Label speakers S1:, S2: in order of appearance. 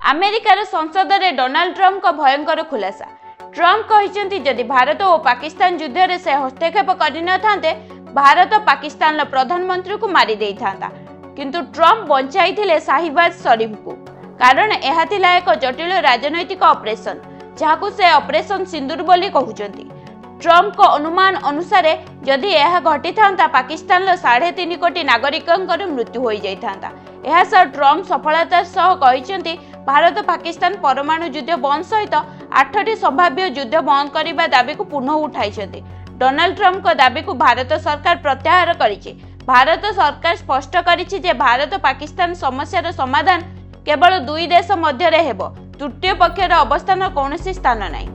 S1: अमेरिकार संसद में डोनाल्ड ट्रम्प का भयंकर खुलासा। ट्रम्प कहते जदि भारत और पाकिस्तान युद्ध में से हस्तक्षेप करते भारत पाकिस्तान प्रधानमंत्री को मारी दे था, किंतु ट्रम्प बंचाई शाहबाज शरीफ को, कारण यह थिला एक जटिल राजनैतिक ऑपरेशन जहां से ऑपरेशन सिंदूर बोली कहउचंती। ट्रम्प को अनुमान अनुसार जदि यह घटी था पाकिस्तान 3.5 कोटी नागरिकों मृत्यु हो जाता। यह सह ट्रम्प सफलता सह कहते भारत पाकिस्तान परमाणु युद्ध बंद सहित 8टी संभाव्य युद्ध बंद करने दाबी को पुनः उठाई। डोनाल्ड ट्रम्प को दाबी को भारत सरकार प्रत्याहार करिछि। भारत सरकार स्पष्ट करिछि जे भारत पाकिस्तान समस्यार समाधान केवल दुई देश मध्य हेबो, तृतीय पक्षर अवस्थान कौनसी स्थान नहीं।